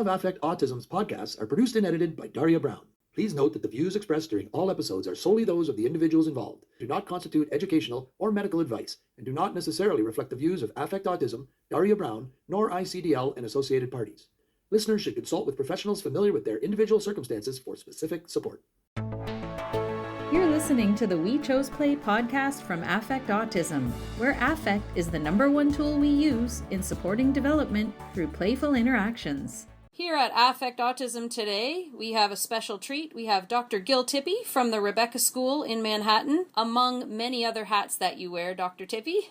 of Affect Autism's podcasts are produced and edited by Daria Brown. Please note that the views expressed during all episodes are solely those of the individuals involved, do not constitute educational or medical advice, and do not necessarily reflect the views of Affect Autism, Daria Brown, nor ICDL and associated parties. Listeners should consult with professionals familiar with their individual circumstances for specific support. You're listening to the We Chose Play podcast from Affect Autism, where affect is the #1 tool we use in supporting development through playful interactions. Here at Affect Autism today, we have a special treat. We have Dr. Gil Tippy from the Rebecca School in Manhattan, among many other hats that you wear, Dr. Tippy,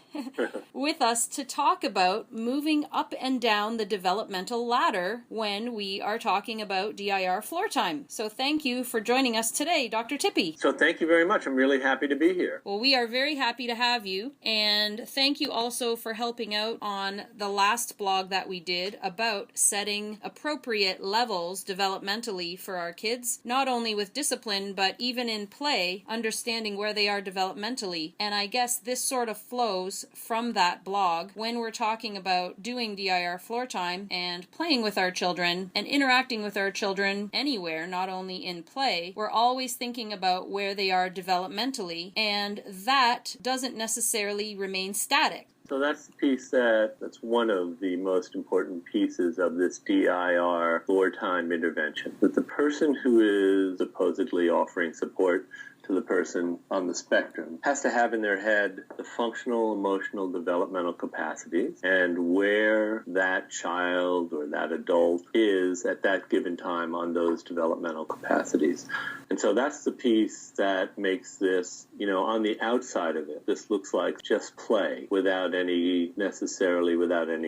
with us to talk about moving up and down the developmental ladder when we are talking about DIR floor time. So thank you for joining us today, Dr. Tippy. So thank you very much. I'm really happy to be here. Well, we are very happy to have you, and thank you also for helping out on the last blog that we did about setting appropriate levels developmentally for our kids, not only with discipline, but even in play, understanding where they are developmentally. And I guess this sort of flows from that blog when we're talking about doing DIR floor time and playing with our children and interacting with our children anywhere, not only in play. We're always thinking about where they are developmentally, and that doesn't necessarily remain static. So that's the piece that's one of the most important pieces of this DIR floor time intervention. That the person who is supposedly offering support to the person on the spectrum has to have in their head the functional, emotional, developmental capacities and where that child or that adult is at that given time on those developmental capacities. And so that's the piece that makes this, on the outside of it, this looks like just play without any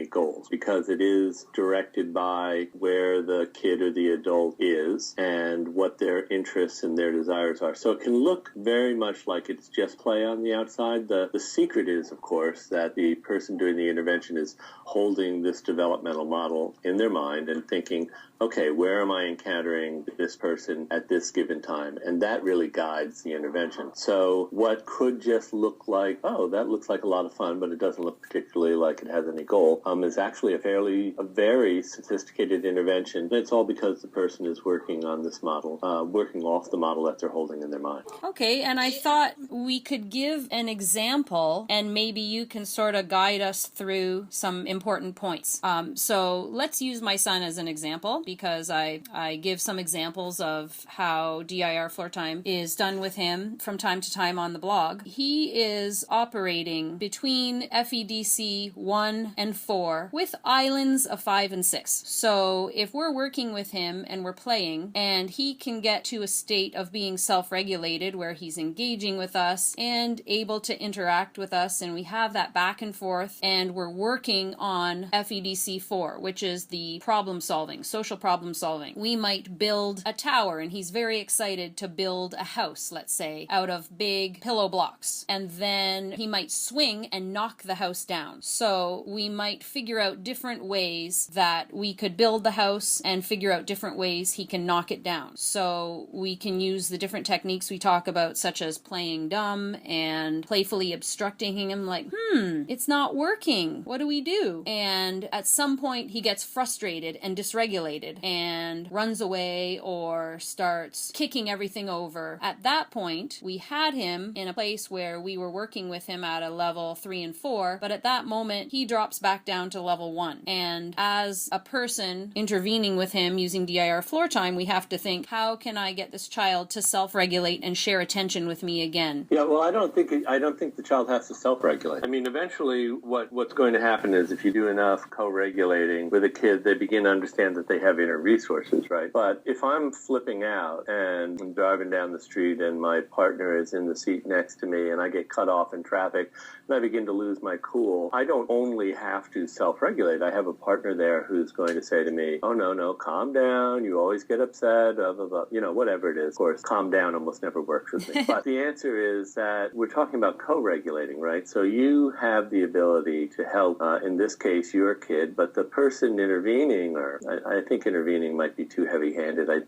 goals, because it is directed by where the kid or the adult is and what their interests and their desires are. So it can look very much like it's just play on the outside. The secret is, of course, that the person doing the intervention is holding this developmental model in their mind and thinking, okay, where am I encountering this person at this given time? And that really guides the intervention. So what could just look like, oh, that looks like a lot of fun, but it doesn't look particularly like it has any goal, is actually a very sophisticated intervention. And it's all because the person is working on this model, working off the model that they're holding in their mind. Okay, and I thought we could give an example, and maybe you can sort of guide us through some important points. So let's use my son as an example, because I give some examples of how DIR floor time is done with him from time to time on the blog. He is operating between FEDC 1 and 4 with islands of 5 and 6. So if we're working with him and we're playing, and he can get to a state of being self-regulated where he's engaging with us and able to interact with us, and we have that back and forth, and we're working on FEDC 4, which is the problem solving, social problem solving. We might build a tower, and he's very excited to build a house, let's say, out of big pillow blocks. And then he might swing and knock the house down. So we might figure out different ways that we could build the house and figure out different ways he can knock it down. So we can use the different techniques we talk about, such as playing dumb and playfully obstructing him, like, it's not working. What do we do? And at some point he gets frustrated and dysregulated and runs away or starts kicking everything over. At that point, we had him in a place where we were working with him at a level 3 and 4, but at that moment he drops back down to level 1. And as a person intervening with him using DIR floor time, we have to think, how can I get this child to self-regulate and share attention with me again? Yeah, well, I don't think the child has to self-regulate. I mean, eventually what's going to happen is if you do enough co-regulating with a kid, they begin to understand that they have inner resources, right? But if I'm flipping out and I'm driving down the street and my partner is in the seat next to me and I get cut off in traffic and I begin to lose my cool, I don't only have to self-regulate. I have a partner there who's going to say to me, oh, no, calm down. You always get upset, blah, blah, blah. Whatever it is. Of course, calm down almost never works works with me. But the answer is that we're talking about co-regulating, right? So you have the ability to help, in this case, your kid, but the person intervening, or I think intervening might be too heavy-handed. I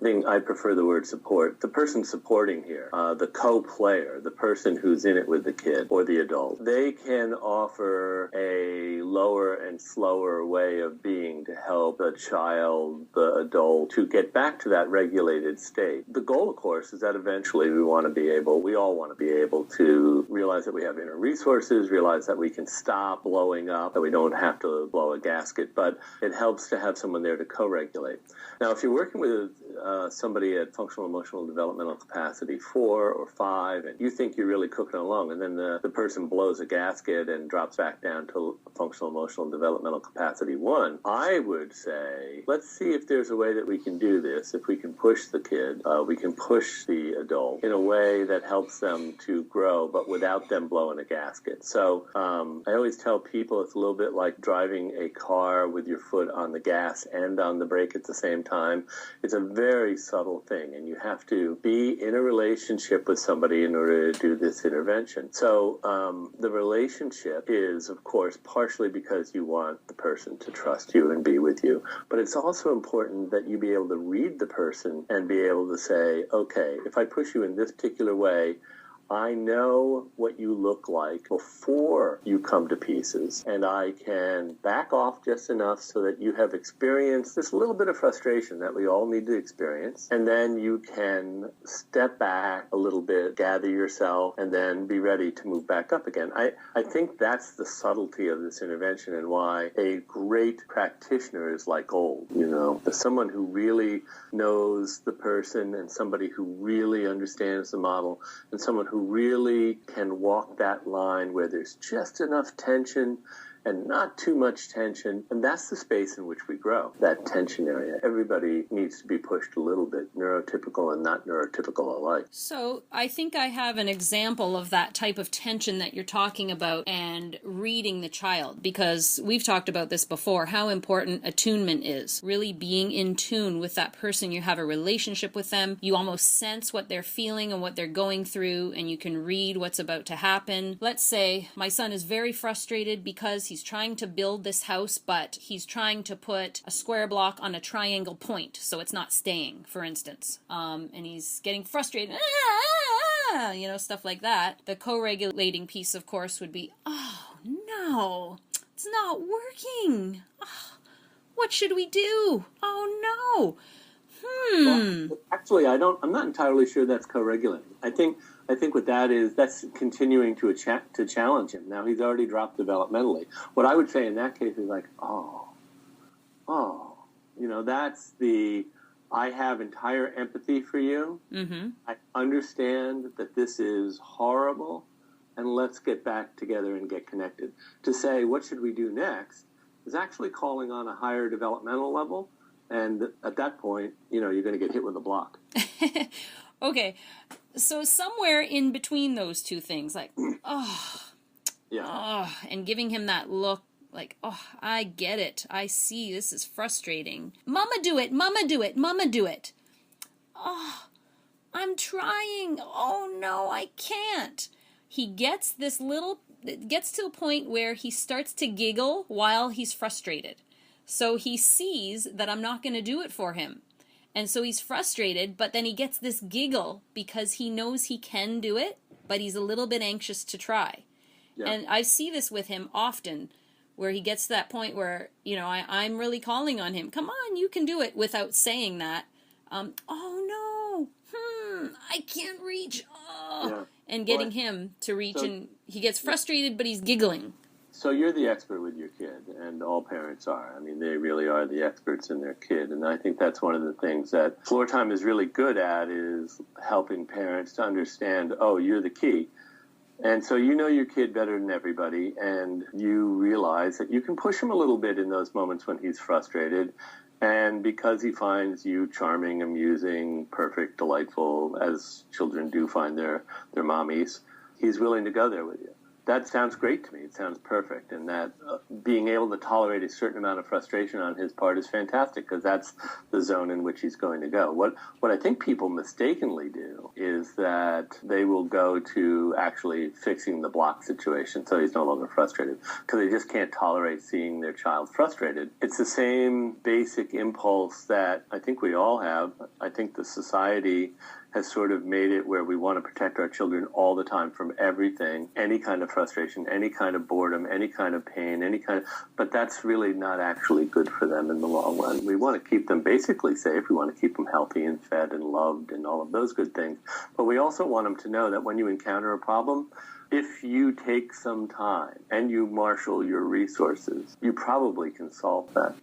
think I prefer the word support. The person supporting here, the co-player, the person who's in it with the kid or the adult, they can offer a lower and slower way of being to help the child, the adult, to get back to that regulated state. The goal, of course, is that eventually we all want to be able to realize that we have inner resources, realize that we can stop blowing up, that we don't have to blow a gasket, but it helps to have someone there to co-regulate. Now, if you're working with somebody at functional emotional developmental capacity 4 or 5, and you think you're really cooking along, and then the person blows a gasket and drops back down to functional emotional developmental capacity 1, I would say, let's see if there's a way that we can do this. If we can push the kid, we can push the adult in a way that helps them to grow, but without them blowing a gasket. So I always tell people it's a little bit like driving a car with your foot on the gas and on the brake at the same time. It's a very subtle thing, and you have to be in a relationship with somebody in order to do this intervention. So the relationship is, of course, partially because you want the person to trust you and be with you, but it's also important that you be able to read the person and be able to say, okay, if I push you in this particular way, I know what you look like before you come to pieces, and I can back off just enough so that you have experienced this little bit of frustration that we all need to experience, and then you can step back a little bit, gather yourself, and then be ready to move back up again. I think that's the subtlety of this intervention and why a great practitioner is like gold, someone who really knows the person and somebody who really understands the model and someone who really can walk that line where there's just enough tension and not too much tension. And that's the space in which we grow, that tension area. Everybody needs to be pushed a little bit, neurotypical and not neurotypical alike. So I think I have an example of that type of tension that you're talking about and reading the child, because we've talked about this before, how important attunement is. Really being in tune with that person. You have a relationship with them. You almost sense what they're feeling and what they're going through, and you can read what's about to happen. Let's say my son is very frustrated because he's trying to build this house, but he's trying to put a square block on a triangle point, so it's not staying, for instance. And he's getting frustrated, stuff like that. The co-regulating piece, of course, would be, oh, no, it's not working. Oh, what should we do? Oh, no. Well, actually, I'm not entirely sure that's co-regulating. I think what that is, that's continuing to challenge him. Now, he's already dropped developmentally. What I would say in that case is like, that's I have entire empathy for you. Mm-hmm. I understand that this is horrible, and let's get back together and get connected. To say, what should we do next, is actually calling on a higher developmental level. And at that point, you're going to get hit with a block. Okay. So somewhere in between those two things, like, and giving him that look like, I get it. I see. This is frustrating. Mama, do it. Mama, do it. Mama, do it. Oh, I'm trying. Oh, no, I can't. He gets it gets to a point where he starts to giggle while he's frustrated. So he sees that I'm not going to do it for him. And so he's frustrated, but then he gets this giggle because he knows he can do it, but he's a little bit anxious to try. Yeah. And I see this with him often, where he gets to that point where, I'm really calling on him. Come on, you can do it, without saying that. Oh, no. I can't reach. And getting him to reach, and he gets frustrated, but he's giggling. So you're the expert with your kid, and all parents are. I mean, they really are the experts in their kid. And I think that's one of the things that Floor Time is really good at, is helping parents to understand, you're the key. And so you know your kid better than everybody, and you realize that you can push him a little bit in those moments when he's frustrated. And because he finds you charming, amusing, perfect, delightful, as children do find their mommies, he's willing to go there with you. That sounds great to me. It sounds perfect. And that being able to tolerate a certain amount of frustration on his part is fantastic, because that's the zone in which he's going to go. What I think people mistakenly do is that they will go to actually fixing the block situation so he's no longer frustrated, because they just can't tolerate seeing their child frustrated. It's the same basic impulse that I think we all have. I think the society has sort of made it where we want to protect our children all the time from everything, any kind of frustration, any kind of boredom, any kind of pain, but that's really not actually good for them in the long run. We want to keep them basically safe. We want to keep them healthy and fed and loved and all of those good things. But we also want them to know that when you encounter a problem, if you take some time and you marshal your resources, you probably can solve that.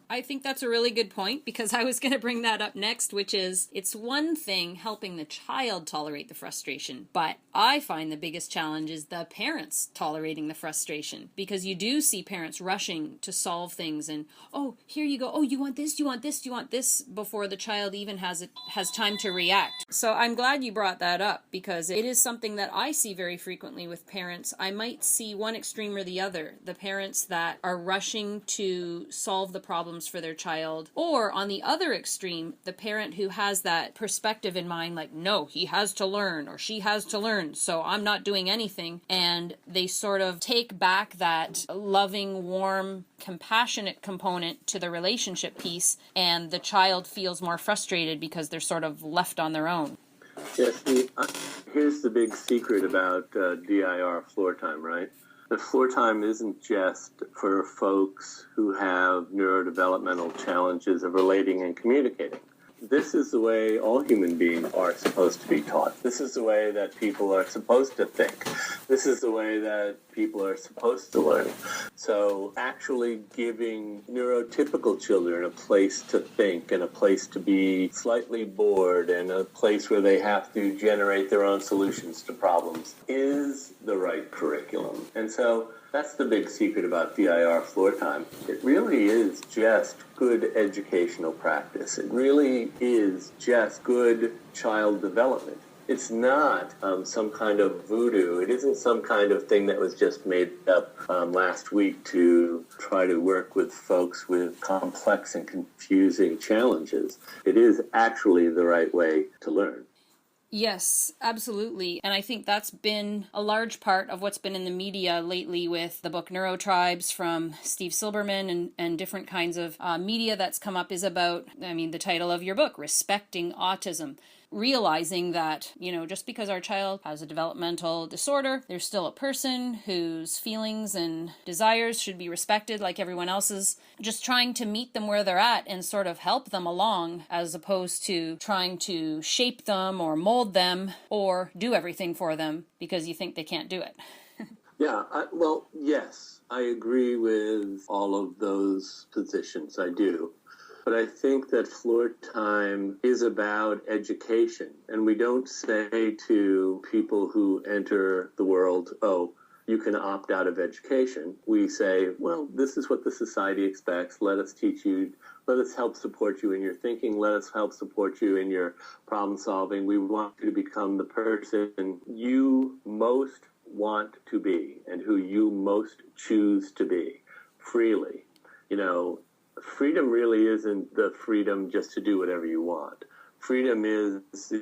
I think that's a really good point, because I was going to bring that up next, which is it's one thing helping the child tolerate the frustration, but I find the biggest challenge is the parents tolerating the frustration, because you do see parents rushing to solve things and, oh, here you go. Oh, you want this, you want this, you want this, before the child even has time to react. So I'm glad you brought that up, because it is something that I see very frequently with parents. I might see one extreme or the other, the parents that are rushing to solve the problem for their child, or on the other extreme, the parent who has that perspective in mind, like, no, he has to learn or she has to learn, so I'm not doing anything, and they sort of take back that loving, warm, compassionate component to the relationship piece, and the child feels more frustrated because they're sort of left on their own. Yes, here's the big secret about DIR floor time, right? The floor time isn't just for folks who have neurodevelopmental challenges of relating and communicating. This is the way all human beings are supposed to be taught. This is the way that people are supposed to think. This is the way that people are supposed to learn. So actually giving neurotypical children a place to think and a place to be slightly bored and a place where they have to generate their own solutions to problems is the right curriculum. And so that's the big secret about DIR floor time. It really is just good educational practice. It really is just good child development. It's not some kind of voodoo. It isn't some kind of thing that was just made up last week to try to work with folks with complex and confusing challenges. It is actually the right way to learn. Yes, absolutely. And I think that's been a large part of what's been in the media lately with the book Neurotribes from Steve Silberman and different kinds of media that's come up is about, the title of your book, Respecting Autism. Realizing that, just because our child has a developmental disorder, there's still a person whose feelings and desires should be respected like everyone else's. Just trying to meet them where they're at and sort of help them along, as opposed to trying to shape them or mold them or do everything for them because you think they can't do it. Yeah, yes, I agree with all of those positions. I do. But I think that floor time is about education. And we don't say to people who enter the world, oh, you can opt out of education. We say, well, this is what the society expects. Let us teach you. Let us help support you in your thinking. Let us help support you in your problem solving. We want you to become the person you most want to be and who you most choose to be freely. Freedom really isn't the freedom just to do whatever you want. Freedom is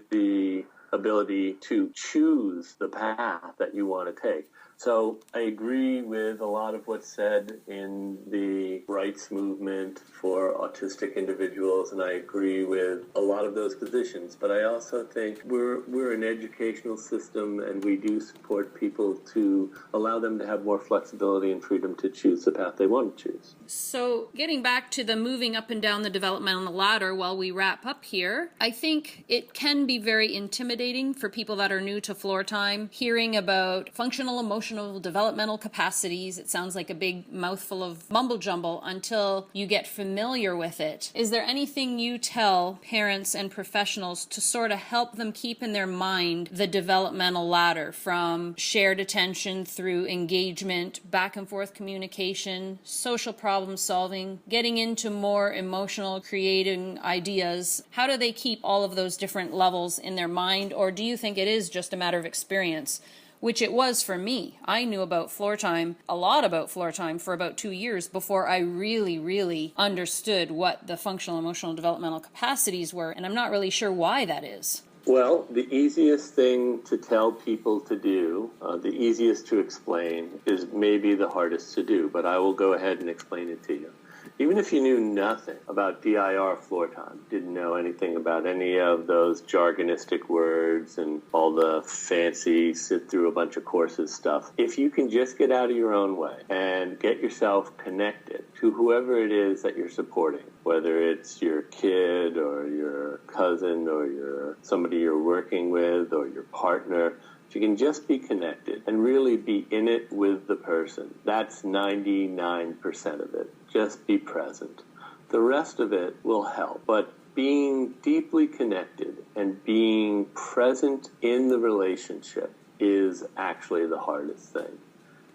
the ability to choose the path that you want to take. So I agree with a lot of what's said in the rights movement for autistic individuals, and I agree with a lot of those positions. But I also think we're an educational system, and we do support people to allow them to have more flexibility and freedom to choose the path they want to choose. So getting back to the moving up and down the developmental ladder while we wrap up here, I think it can be very intimidating for people that are new to floor time, hearing about functional emotional developmental capacities. It sounds like a big mouthful of mumble jumble until you get familiar with it. Is there anything you tell parents and professionals to sort of help them keep in their mind the developmental ladder, from shared attention through engagement, back and forth communication, social problem solving, getting into more emotional creating ideas? How do they keep all of those different levels in their mind? Or do you think it is just a matter of experience which it was for me. I knew about floor time, a lot about floor time, for about 2 years before I really, really understood what the functional, emotional, and developmental capacities were, and I'm not really sure why that is. Well, the easiest thing to tell people to do, the easiest to explain, is maybe the hardest to do, but I will go ahead and explain it to you. Even if you knew nothing about DIR floor time, didn't know anything about any of those jargonistic words and all the fancy sit through a bunch of courses stuff, if you can just get out of your own way and get yourself connected to whoever it is that you're supporting, whether it's your kid or your cousin or somebody you're working with or your partner, if you can just be connected and really be in it with the person, that's 99% of it. Just be present. The rest of it will help. But being deeply connected and being present in the relationship is actually the hardest thing.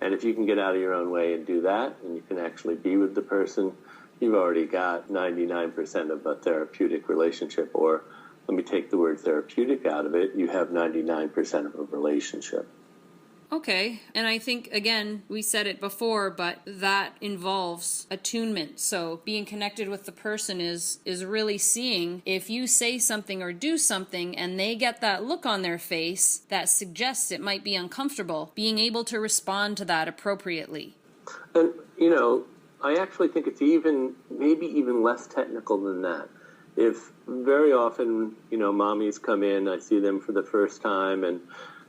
And if you can get out of your own way and do that, and you can actually be with the person, you've already got 99% of a therapeutic relationship. Or let me take the word therapeutic out of it, you have 99% of a relationship. Okay, and I think, again, we said it before, but that involves attunement. So being connected with the person is really seeing if you say something or do something and they get that look on their face that suggests it might be uncomfortable, being able to respond to that appropriately. And, I actually think it's maybe even less technical than that. If very often, mommies come in, I see them for the first time, and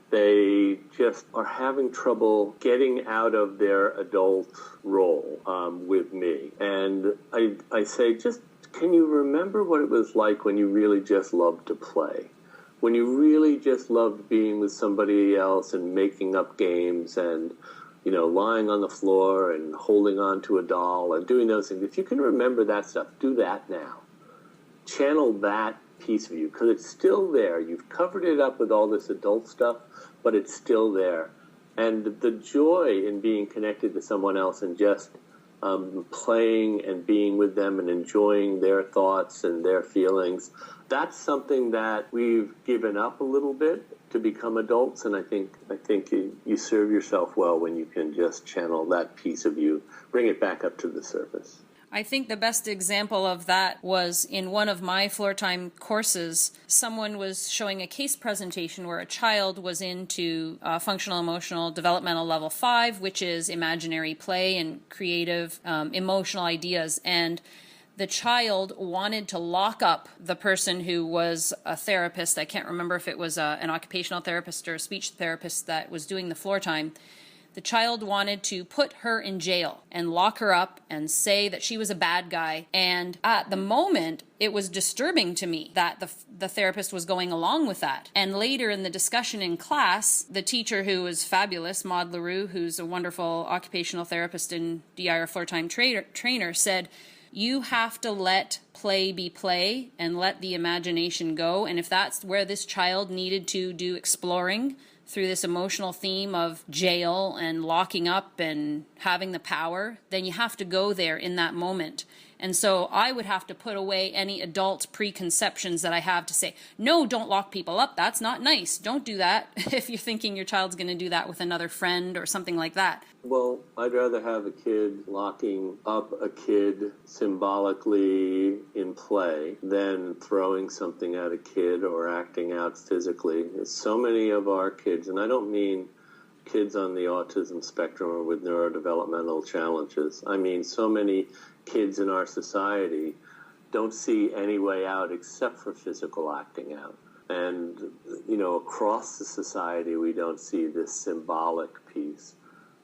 they just are having trouble getting out of their adult role with me. And I say, can you remember what it was like when you really just loved to play? When you really just loved being with somebody else and making up games and, lying on the floor and holding on to a doll and doing those things. If you can remember that stuff, do that now. Channel that piece of you, because it's still there. You've covered it up with all this adult stuff, but it's still there. And the joy in being connected to someone else and just playing and being with them and enjoying their thoughts and their feelings, that's something that we've given up a little bit to become adults. And I think you serve yourself well when you can just channel that piece of you, bring it back up to the surface. I think the best example of that was in one of my floor time courses. Someone was showing a case presentation where a child was into functional, emotional, developmental level 5, which is imaginary play and creative, emotional ideas. And the child wanted to lock up the person who was a therapist. I can't remember if it was an occupational therapist or a speech therapist that was doing the floor time. The child wanted to put her in jail and lock her up and say that she was a bad guy. And at the moment, it was disturbing to me that the therapist was going along with that. And later in the discussion in class, the teacher, who was fabulous, Maud LaRue, who's a wonderful occupational therapist and DIRFloortime trainer, said, you have to let play be play and let the imagination go. And if that's where this child needed to do exploring through this emotional theme of jail and locking up and having the power, then you have to go there in that moment. And so I would have to put away any adult preconceptions that I have to say, no, don't lock people up. That's not nice. Don't do that if you're thinking your child's going to do that with another friend or something like that. Well, I'd rather have a kid locking up a kid symbolically in play than throwing something at a kid or acting out physically. So many of our kids, and I don't mean kids on the autism spectrum or with neurodevelopmental challenges. I mean, so many kids in our society don't see any way out except for physical acting out. And, across the society, we don't see this symbolic piece.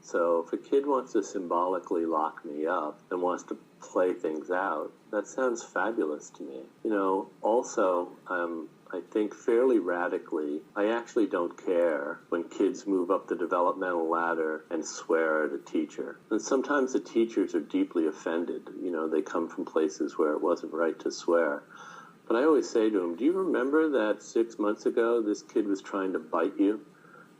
So if a kid wants to symbolically lock me up and wants to play things out, that sounds fabulous to me. Also, I think fairly radically, I actually don't care when kids move up the developmental ladder and swear at a teacher. And sometimes the teachers are deeply offended. They come from places where it wasn't right to swear. But I always say to them, do you remember that 6 months ago this kid was trying to bite you?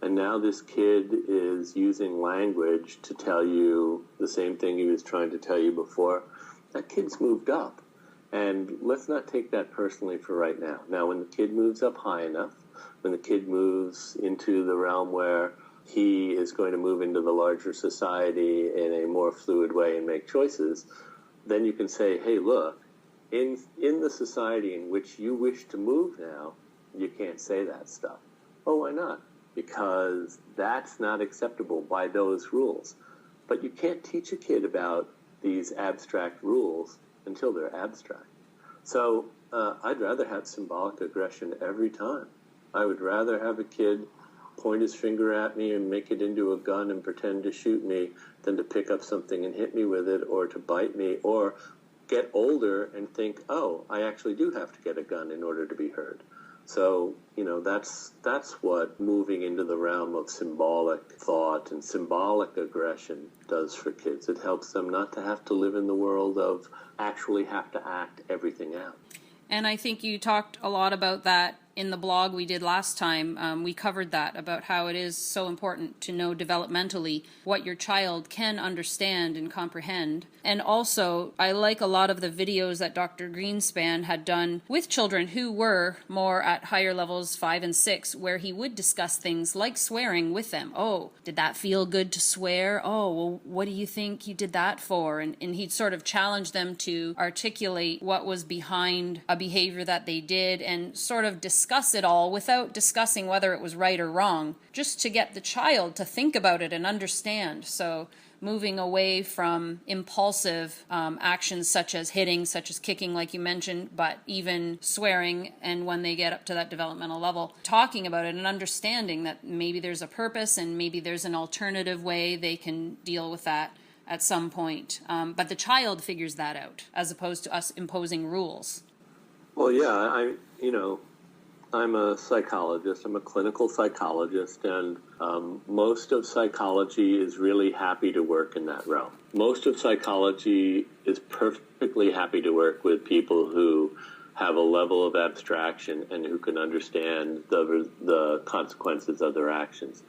And now this kid is using language to tell you the same thing he was trying to tell you before. That kid's moved up. And let's not take that personally for right now. Now, when the kid moves up high enough, when the kid moves into the realm where he is going to move into the larger society in a more fluid way and make choices, then you can say, hey, look, in the society in which you wish to move now, you can't say that stuff. Oh, why not? Because that's not acceptable by those rules. But you can't teach a kid about these abstract rules until they're abstract. So I'd rather have symbolic aggression every time. I would rather have a kid point his finger at me and make it into a gun and pretend to shoot me than to pick up something and hit me with it, or to bite me, or get older and think, oh, I actually do have to get a gun in order to be heard. So, that's what moving into the realm of symbolic thought and symbolic aggression does for kids. It helps them not to have to live in the world of actually have to act everything out. And I think you talked a lot about that in the blog we did last time. We covered that, about how it is so important to know developmentally what your child can understand and comprehend. And also, I like a lot of the videos that Dr. Greenspan had done with children who were more at higher levels 5 and 6, where he would discuss things like swearing with them. Oh, did that feel good to swear? Oh, well, what do you think you did that for? And he'd sort of challenge them to articulate what was behind a behavior that they did, and sort of discuss it all without discussing whether it was right or wrong, just to get the child to think about it and understand. So moving away from impulsive actions such as hitting, such as kicking, like you mentioned, but even swearing, and when they get up to that developmental level, talking about it and understanding that maybe there's a purpose and maybe there's an alternative way they can deal with that at some point. But the child figures that out, as opposed to us imposing rules. Well, yeah, I'm a psychologist. I'm a clinical psychologist, and most of psychology is really happy to work in that realm. Most of psychology is perfectly happy to work with people who have a level of abstraction and who can understand the consequences of their actions.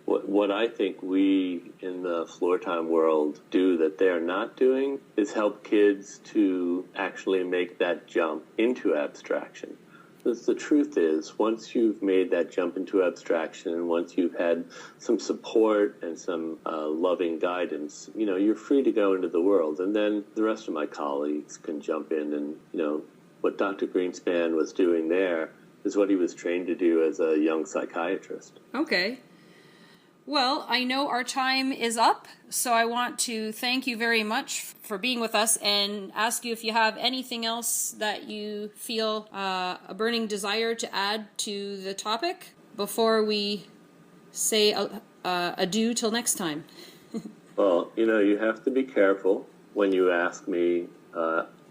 What I think we in the floor time world do that they're not doing is help kids to actually make that jump into abstraction. Because the truth is, once you've made that jump into abstraction, and once you've had some support and some loving guidance, you're free to go into the world. And then the rest of my colleagues can jump in, and, what Dr. Greenspan was doing there is what he was trained to do as a young psychiatrist. Okay. Well, I know our time is up, so I want to thank you very much for being with us and ask you if you have anything else that you feel a burning desire to add to the topic before we say adieu till next time. Well, you have to be careful when you ask me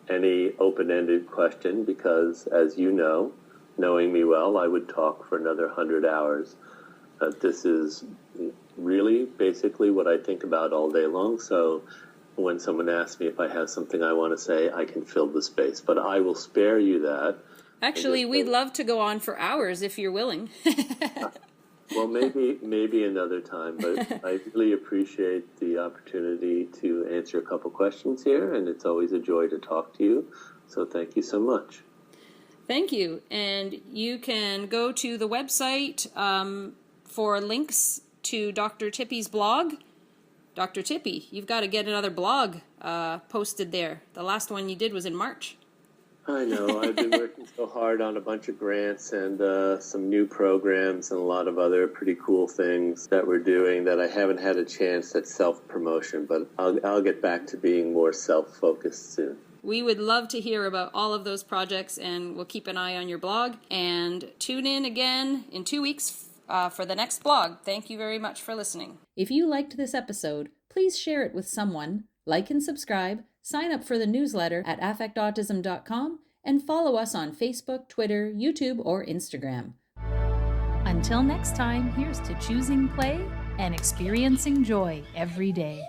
any open-ended question, because, as you know, knowing me well, I would talk for another 100 hours. This is really basically what I think about all day long. So when someone asks me if I have something I want to say, I can fill the space. But I will spare you that. Actually, we'd love to go on for hours if you're willing. Well, maybe another time. But I really appreciate the opportunity to answer a couple questions here, and it's always a joy to talk to you. So thank you so much. Thank you. And you can go to the website for links to Dr. Tippy's blog. Dr. Tippy, you've got to get another blog posted there. The last one you did was in March. I know. I've been working so hard on a bunch of grants and some new programs and a lot of other pretty cool things that we're doing that I haven't had a chance at self-promotion, but I'll get back to being more self-focused soon. We would love to hear about all of those projects, and we'll keep an eye on your blog. And tune in again in 2 weeks for the next blog. Thank you very much for listening. If you liked this episode, please share it with someone, like and subscribe, sign up for the newsletter at affectautism.com, and follow us on Facebook, Twitter, YouTube, or Instagram. Until next time, here's to choosing play and experiencing joy every day.